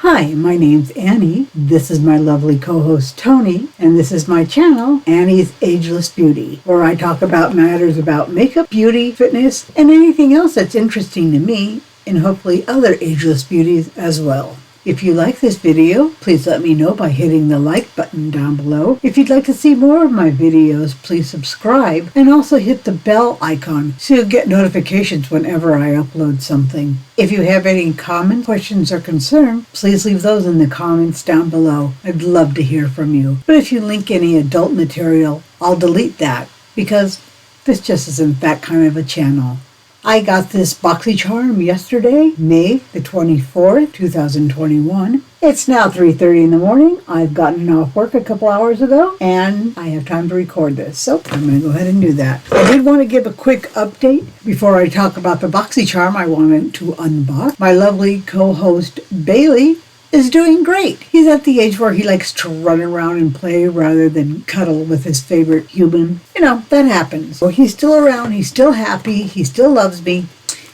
Hi, my name's Annie. This is my lovely co-host Tony, and this is my channel, Annie's Ageless Beauty, where I talk about matters about makeup, beauty, fitness, and anything else that's interesting to me, and hopefully other ageless beauties as well. If you like this video, please let me know by hitting the like button down below. If you'd like to see more of my videos, please subscribe and also hit the bell icon so you'll get notifications whenever I upload something. If you have any comments, questions, or concerns, please leave those in the comments down below. I'd love to hear from you. But if you link any adult material, I'll delete that because this just isn't that kind of a channel. I got this Boxycharm yesterday, May the 24th, 2021. It's now 3:30 in the morning. I've gotten off work a couple hours ago, and I have time to record this. So I'm going to go ahead and do that. I did want to give a quick update before I talk about the Boxycharm I wanted to unbox. My lovely co-host, Bailey, is doing great. He's at the age where he likes to run around and play rather than cuddle with his favorite human. You know, that happens. So he's still around. He's still happy. He still loves me.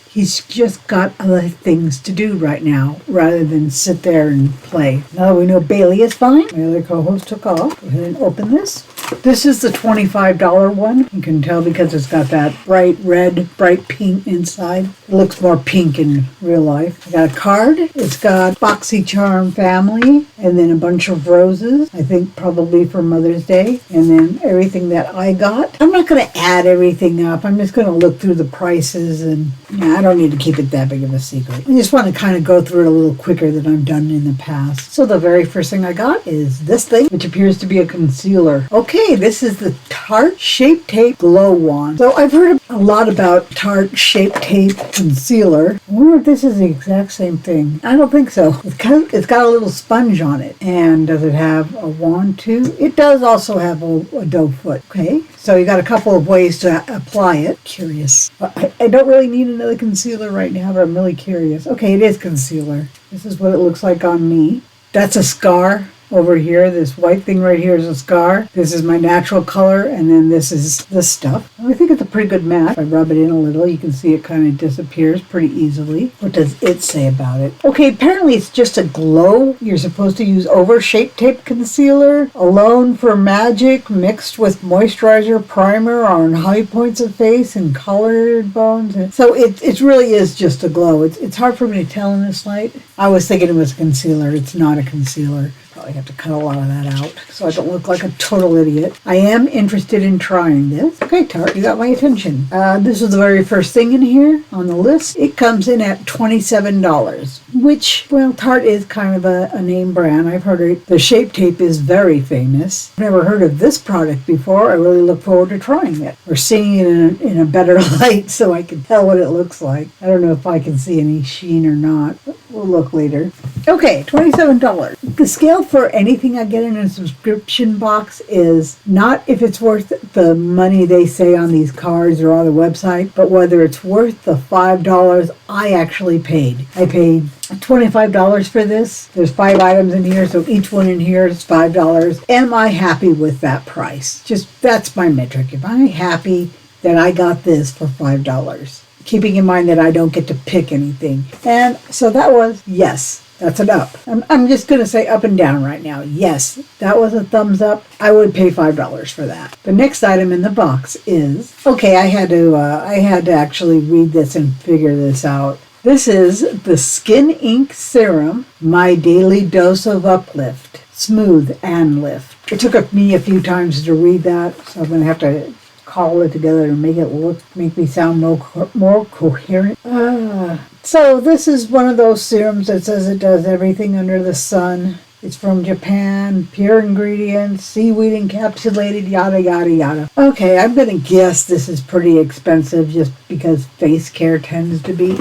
He's just got other things to do right now rather than sit there and play. Now that we know Bailey is fine, my other co-host took off. Go ahead and open this. This is the $25 one. You can tell because it's got that bright red, bright pink inside. It looks more pink in real life. I got a card. It's got Boxycharm family and then a bunch of roses. I think probably for Mother's Day. And then everything that I got. I'm not going to add everything up. I'm just going to look through the prices and I don't need to keep it that big of a secret. I just want to kind of go through it a little quicker than I've done in the past. So the very first thing I got is this thing, which appears to be a concealer. Okay, this is the Tarte Shape Tape Glow Wand. So I've heard a lot about Tarte Shape Tape Concealer. I wonder if this is the exact same thing. I don't think so. It's got a little sponge on it. And does it have a wand too? It does also have a doe foot. Okay, so you got a couple of ways to apply it. Curious. I don't really need another concealer right now, but I'm really curious. Okay, it is concealer. This is what it looks like on me. That's a scar over here. This white thing right here is a scar. This is my natural color, and then this is this stuff. I think it's a pretty good match. If I rub it in a little, you can see it kind of disappears pretty easily. What does it say about it? Okay, apparently it's just a glow. You're supposed to use over Shape Tape concealer alone for magic, mixed with moisturizer, primer on high points of face and colored bones. So it really is just a glow. It's hard for me to tell in this light. I was thinking it was a concealer. It's not a concealer. Probably have to cut a lot of that out so I don't look like a total idiot. I am interested in trying this. Okay, Tarte, you got my attention. This is the very first thing in here on the list. It comes in at $27, which, well, Tarte is kind of a name brand. I've heard it. The Shape Tape is very famous. I've never heard of this product before. I really look forward to trying it or seeing it in a better light so I can tell what it looks like. I don't know if I can see any sheen or not, but we'll look later. Okay, $27. The scale for anything I get in a subscription box is not if it's worth the money they say on these cards or on the website, but whether it's worth the $5 I actually paid. I paid $25 for this. There's 5 items in here, so each one in here is $5. Am I happy with that price? Just that's my metric. Am I happy that I got this for $5? Keeping in mind that I don't get to pick anything. And so that was yes. That's an up. I'm just going to say up and down right now. Yes, that was a thumbs up. I would pay $5 for that. The next item in the box is, okay, I had to actually read this and figure this out. This is the Skin Ink Serum, My Daily Dose of Uplift, Smooth and Lift. It took me a few times to read that, so I'm going to have to call it together and make me sound more coherent. So this is one of those serums that says it does everything under the sun. It's from Japan, pure ingredients, seaweed encapsulated, yada, yada, yada. Okay, I'm going to guess this is pretty expensive just because face care tends to be.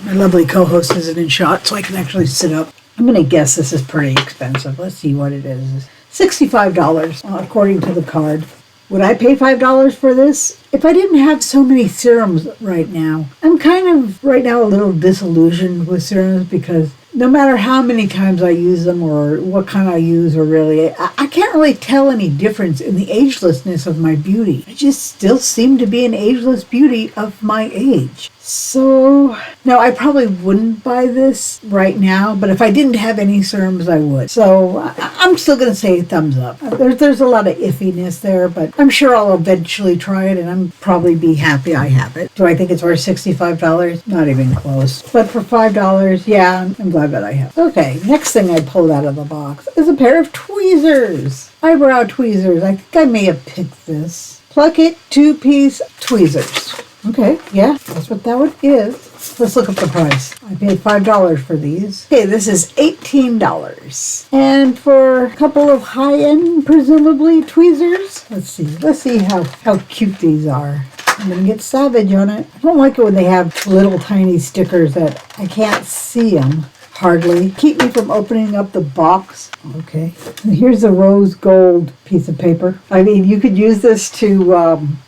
My lovely co-host isn't in shot, so I can actually sit up. I'm going to guess this is pretty expensive. Let's see what it is. $65, according to the card. Would I pay $5 for this? If I didn't have so many serums right now, I'm kind of right now a little disillusioned with serums because no matter how many times I use them or what kind I use or really, I can't really tell any difference in the agelessness of my beauty. I just still seem to be an ageless beauty of my age. So, now I probably wouldn't buy this right now, but if I didn't have any serums, I would. So, I'm still going to say thumbs up. There's a lot of iffiness there, but I'm sure I'll eventually try it, and I'm probably be happy I have it. Do I think it's worth $65? Not even close. But for $5, yeah, I'm glad that I have it. Okay, next thing I pulled out of the box is a pair of tweezers. Eyebrow tweezers. I think I may have picked this. Pluck It 2-piece tweezers. Okay, yeah, that's what that one is. Let's look up the price. I paid $5 for these. Okay, this is $18. And for a couple of high-end, presumably, tweezers. Let's see how cute these are. I'm going to get savage on it. I don't like it when they have little tiny stickers that I can't see them. Hardly. Keep me from opening up the box. Okay. And here's a rose gold piece of paper. I mean, you could use this to,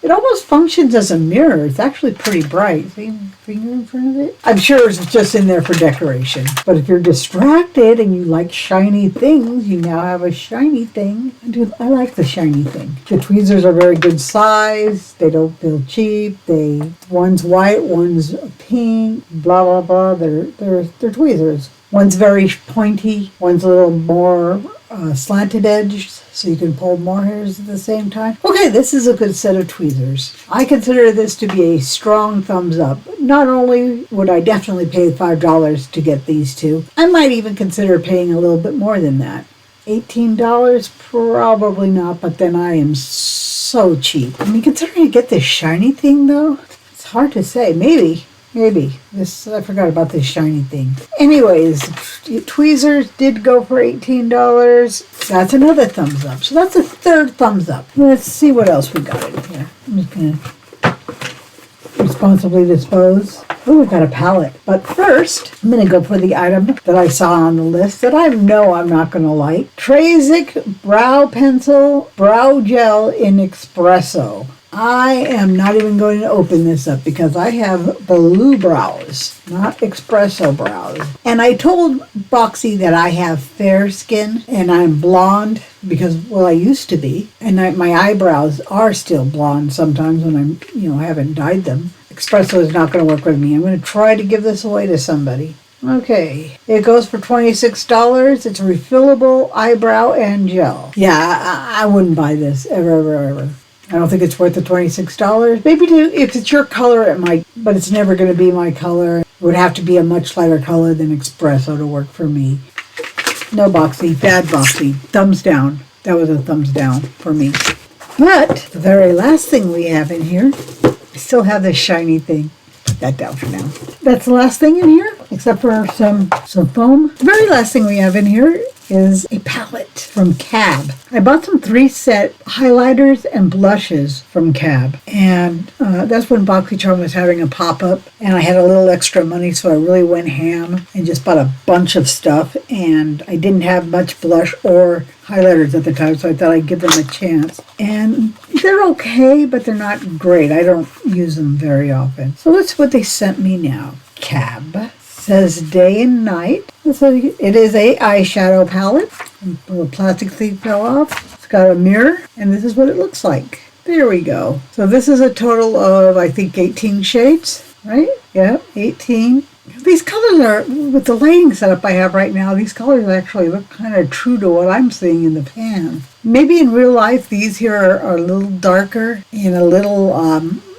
it almost functions as a mirror. It's actually pretty bright. See my finger in front of it? I'm sure it's just in there for decoration. But if you're distracted and you like shiny things, you now have a shiny thing. I like the shiny thing. The tweezers are very good size. They don't feel cheap. One's white, one's pink, blah, blah, blah. They're tweezers. One's very pointy, one's a little more slanted edged, so you can pull more hairs at the same time. Okay, this is a good set of tweezers. I consider this to be a strong thumbs up. Not only would I definitely pay $5 to get these two, I might even consider paying a little bit more than that. $18? Probably not, but then I am so cheap. I mean, considering you get this shiny thing though, it's hard to say. Maybe. I forgot about this shiny thing. Anyways, tweezers did go for $18. That's another thumbs up. So that's a third thumbs up. Let's see what else we got in here. I'm just going to responsibly dispose. Oh, we got a palette. But first, I'm going to go for the item that I saw on the list that I know I'm not going to like. Trazic Brow Pencil Brow Gel in Espresso. I am not even going to open this up because I have blue brows, not espresso brows. And I told Boxy that I have fair skin and I'm blonde because, well, I used to be. And my eyebrows are still blonde sometimes when I haven't dyed them. Espresso is not going to work with me. I'm going to try to give this away to somebody. Okay, it goes for $26. It's refillable eyebrow and gel. Yeah, I wouldn't buy this ever. I don't think it's worth the $26. Maybe if it's your color, it might, but it's never going to be my color. It would have to be a much lighter color than espresso to work for me. No, Boxy. Bad Boxy. Thumbs down. That was a thumbs down for me. But the very last thing we have in here, I still have this shiny thing. Put that down for now. That's the last thing in here, except for some foam. The very last thing we have in here is a palette from Cab. I bought some 3-set highlighters and blushes from Cab. And that's when Boxycharm was having a pop-up. And I had a little extra money, so I really went ham and just bought a bunch of stuff. And I didn't have much blush or highlighters at the time, so I thought I'd give them a chance. And they're okay, but they're not great. I don't use them very often. So that's what they sent me now. Cab. Says day and night. So it is a eyeshadow palette. The little plastic thing fell off. It's got a mirror, and this is what it looks like. There we go. So this is a total of, I think, 18 shades, right? Yeah, 18. These colors are, with the lighting setup I have right now, these colors actually look kind of true to what I'm seeing in the pan. Maybe in real life, these here are a little darker and a little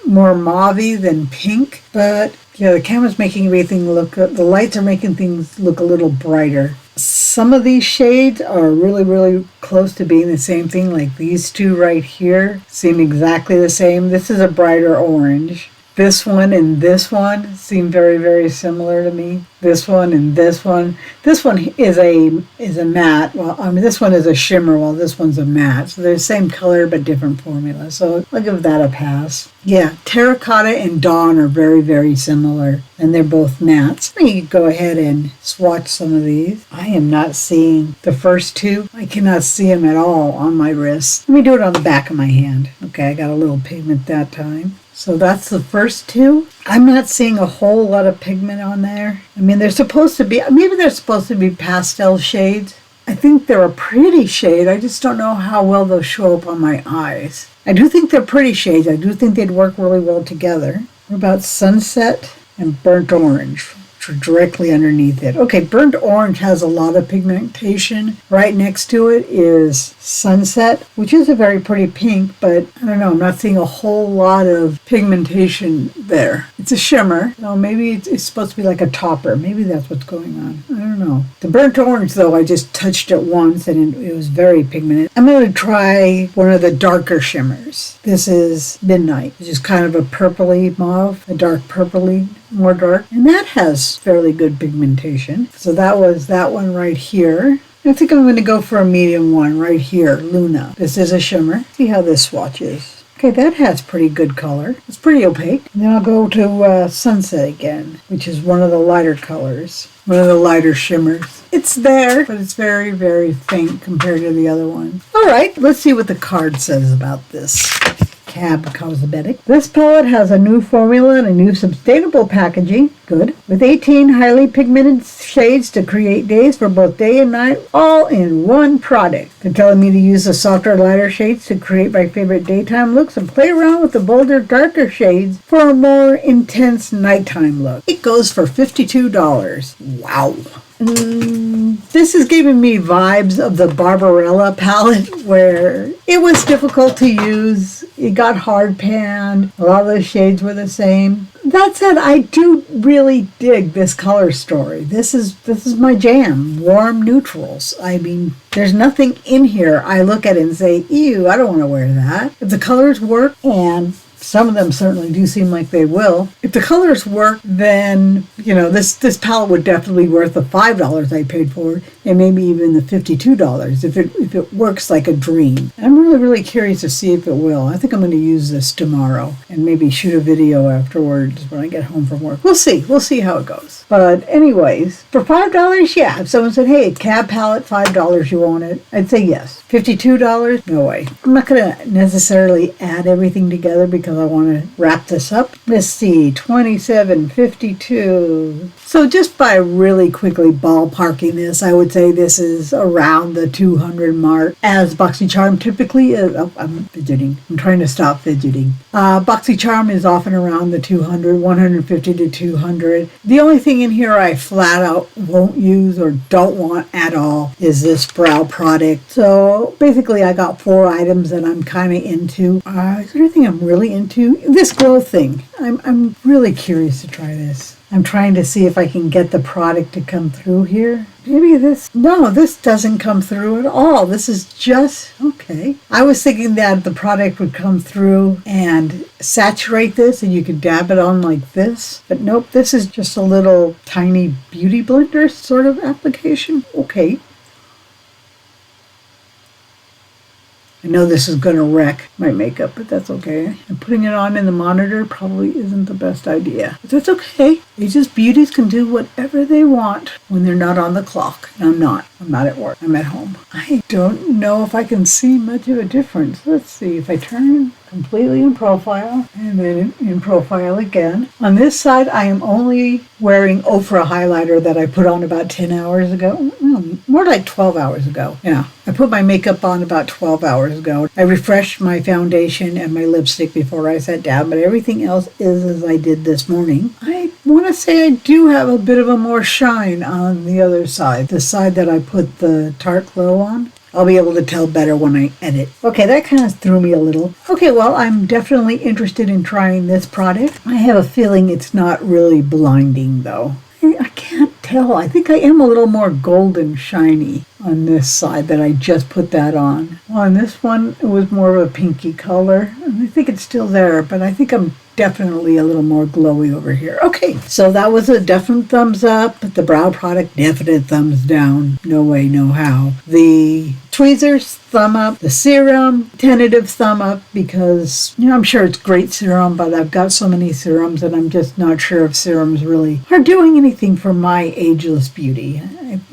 more mauve-y than pink, but yeah, the camera's making everything the lights are making things look a little brighter. Some of these shades are really, really close to being the same thing, like these two right here seem exactly the same. This is a brighter orange. This one and this one seem very, very similar to me. This one and this one. This one is a matte. Well, I mean, this one is a shimmer while this one's a matte. So they're the same color but different formula. So I'll give that a pass. Yeah, Terracotta and Dawn are very, very similar. And they're both mattes. Let me go ahead and swatch some of these. I am not seeing the first two. I cannot see them at all on my wrist. Let me do it on the back of my hand. Okay, I got a little pigment that time. So that's the first two. I'm not seeing a whole lot of pigment on there. I mean, they're supposed to be, maybe they're supposed to be pastel shades. I think they're a pretty shade. I just don't know how well they'll show up on my eyes. I do think they're pretty shades. I do think they'd work really well together. What about Sunset and burnt orange directly underneath it. Okay, burnt orange has a lot of pigmentation. Right next to it is sunset, which is a very pretty pink, but I don't know, I'm not seeing a whole lot of pigmentation there. It's a shimmer. No, maybe it's supposed to be like a topper. Maybe that's what's going on. I don't know. The burnt orange, though, I just touched it once and it was very pigmented. I'm going to try one of the darker shimmers. This is Midnight, which is kind of a purpley mauve, a dark purpley, more dark, and that has fairly good pigmentation. So that was that one right here. I think I'm going to go for a medium one right here, Luna. This is a shimmer. See how this swatch is. Okay, that has pretty good color. It's pretty opaque. And then I'll go to Sunset again, which is one of the lighter colors, one of the lighter shimmers. It's there, but it's very, very faint compared to the other one. All right, let's see what the card says about this. Cab Cosmetic. This palette has a new formula and a new sustainable packaging. Good. With 18 highly pigmented shades to create days for both day and night, all in one product. They're telling me to use the softer, lighter shades to create my favorite daytime looks and play around with the bolder, darker shades for a more intense nighttime look. It goes for $52. Wow. This is giving me vibes of the Barbarella palette, where it was difficult to use. It got hard panned. A lot of the shades were the same. That said, I do really dig this color story. This is my jam. Warm neutrals. I mean, there's nothing in here I look at it and say, ew, I don't want to wear that. If the colors work, and some of them certainly do seem like they will. If the colors work, then, you know, this palette would definitely be worth the $5 I paid for it, and maybe even the $52 if it works like a dream. I'm really, really curious to see if it will. I think I'm going to use this tomorrow and maybe shoot a video afterwards when I get home from work. We'll see. We'll see how it goes. But anyways, for $5, yeah. If someone said, hey, cab palette, $5, you want it? I'd say yes. $52? No way. I'm not going to necessarily add everything together because I want to wrap this up. Let's see, $27.52. So just by really quickly ballparking this, I would say this is around the 200 mark, as Boxycharm typically is. Oh, I'm fidgeting. I'm trying to stop fidgeting. Boxycharm is often around the 200, 150 to 200. The only thing in here I flat out won't use or don't want at all is this brow product. So basically I got 4 items that I'm kind of into. Is there anything I'm really into? This glow thing. I'm really curious to try this. I'm trying to see if I can get the product to come through here. Maybe this doesn't come through at all. This is just, okay. I was thinking that the product would come through and saturate this and you could dab it on like this. But nope, this is just a little tiny beauty blender sort of application. Okay. I know this is going to wreck my makeup, but that's okay. And putting it on in the monitor probably isn't the best idea. But that's okay. Ageless beauties can do whatever they want when they're not on the clock. And I'm not. I'm not at work. I'm at home. I don't know if I can see much of a difference. Let's see. If I turn completely in profile and then in profile again. On this side, I am only wearing Ofra highlighter that I put on about 10 hours ago. More like 12 hours ago. Yeah, I put my makeup on about 12 hours ago. I refreshed my foundation and my lipstick before I sat down, but everything else is as I did this morning. I want to say I do have a bit of a more shine on the other side, the side that I put the Tarte Glow on. I'll be able to tell better when I edit. Okay, that kind of threw me a little. Okay, well, I'm definitely interested in trying this product. I have a feeling it's not really blinding, though. I can't tell. I think I am a little more golden shiny on this side that I just put that on. On this one, it was more of a pinky color. And I think it's still there, but I think I'm definitely a little more glowy over here. Okay, so that was a definite thumbs up, but the brow product, definite thumbs down. No way, no how. The tweezers, thumb up. The serum, tentative thumb up, because, you know, I'm sure it's great serum, but I've got so many serums and I'm just not sure if serums really are doing anything for my ageless beauty.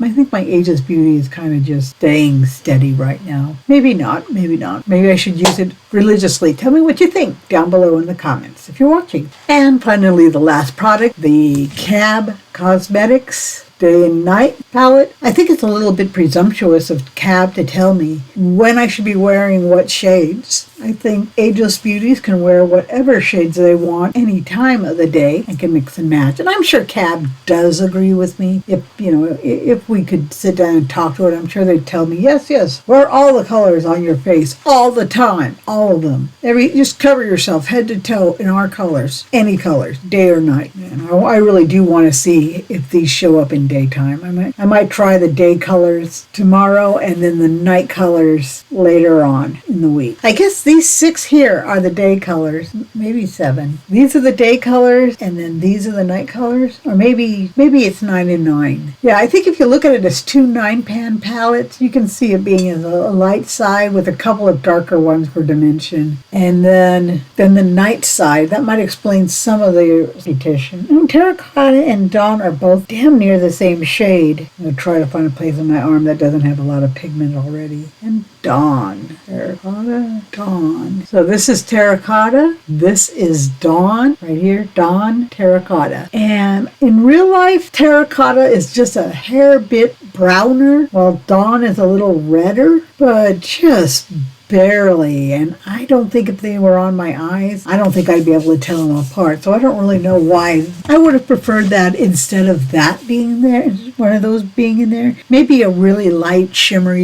I think my ageless beauty is kind of just staying steady right now. Maybe not, maybe not. Maybe I should use it religiously. Tell me what you think down below in the comments if you're watching. And finally, the last product, the Cab Cosmetics Day and Night palette. I think it's a little bit presumptuous of Cab to tell me when I should be wearing what shades. I think ageless beauties can wear whatever shades they want any time of the day and can mix and match. And I'm sure Cab does agree with me. If we could sit down and talk to it, I'm sure they'd tell me, yes, wear all the colors on your face all the time, all of them. Just cover yourself head to toe in our colors, any colors, day or night. And I really do want to see if these show up in daytime. I might try the day colors tomorrow and then the night colors later on in the week. I guess these 6 here are the day colors, maybe 7. These are the day colors, and then these are the night colors, or maybe it's 9 and 9. Yeah, I think if you look at it as 2 9-pan palettes, you can see it being a light side with a couple of darker ones for dimension, and then the night side. That might explain some of the repetition. Terracotta and Dawn are both damn near the same shade. I'm gonna try to find a place on my arm that doesn't have a lot of pigment already. And Dawn, Terracotta, Dawn. So this is Terracotta. This is Dawn. Right here, Dawn, Terracotta. And in real life, Terracotta is just a hair bit browner, while Dawn is a little redder, but just barely. And I don't think if they were on my eyes, I don't think I'd be able to tell them apart. So I don't really know why. I would have preferred that instead of that being there, one of those being in there. Maybe a really light shimmer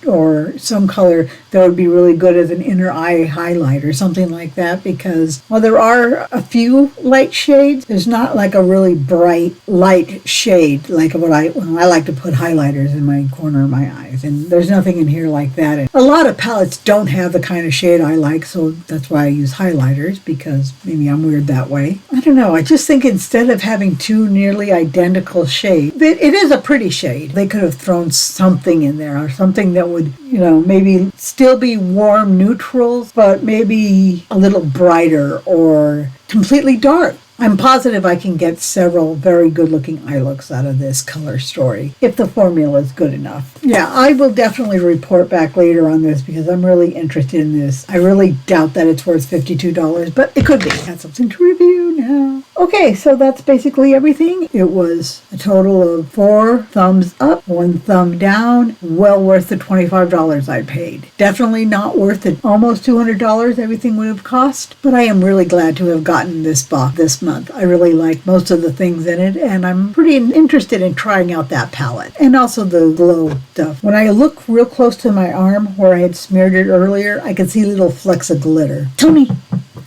or some color that would be really good as an inner eye highlight or something like that, because while there are a few light shades, there's not like a really bright light shade like what I like to put highlighters in my corner of my eyes, and there's nothing in here like that. And a lot of palettes don't have the kind of shade I like, so that's why I use highlighters, because maybe I'm weird that way. I don't know. I just think instead of having 2 nearly identical shades, it is a pretty shade. They could have thrown something in there, or something that would, maybe still be warm neutrals, but maybe a little brighter or completely dark. I'm positive I can get several very good-looking eye looks out of this color story, if the formula is good enough. Yeah, I will definitely report back later on this, because I'm really interested in this. I really doubt that it's worth $52, but it could be. I got something to review now. Okay, so that's basically everything. It was a total of 4 thumbs up, 1 thumb down. Well worth the $25 I paid. Definitely not worth it. Almost $200 everything would have cost, but I am really glad to have gotten this box this month. I really like most of the things in it, and I'm pretty interested in trying out that palette. And also the glow stuff. When I look real close to my arm where I had smeared it earlier, I can see little flecks of glitter. Tony!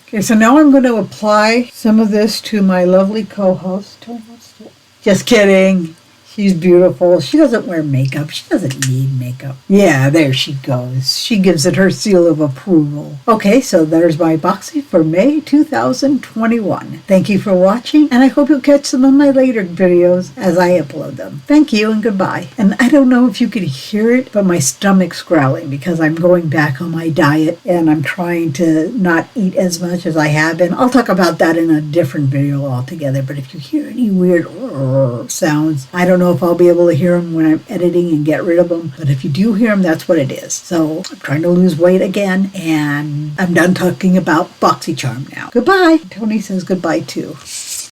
Okay, so now I'm going to apply some of this to my lovely co-host. Tony, just kidding. She's beautiful. She doesn't wear makeup. She doesn't need makeup. Yeah, there she goes. She gives it her seal of approval. Okay, so there's my Boxy for May 2021. Thank you for watching, and I hope you'll catch some of my later videos as I upload them. Thank you and goodbye. And I don't know if you could hear it, but my stomach's growling because I'm going back on my diet and I'm trying to not eat as much as I have been. I'll talk about that in a different video altogether, but if you hear any weird sounds, I don't know if I'll be able to hear them when I'm editing and get rid of them, but if you do hear them, that's what it is. So I'm trying to lose weight again, and I'm done talking about Boxycharm now. Goodbye. Tony says goodbye too.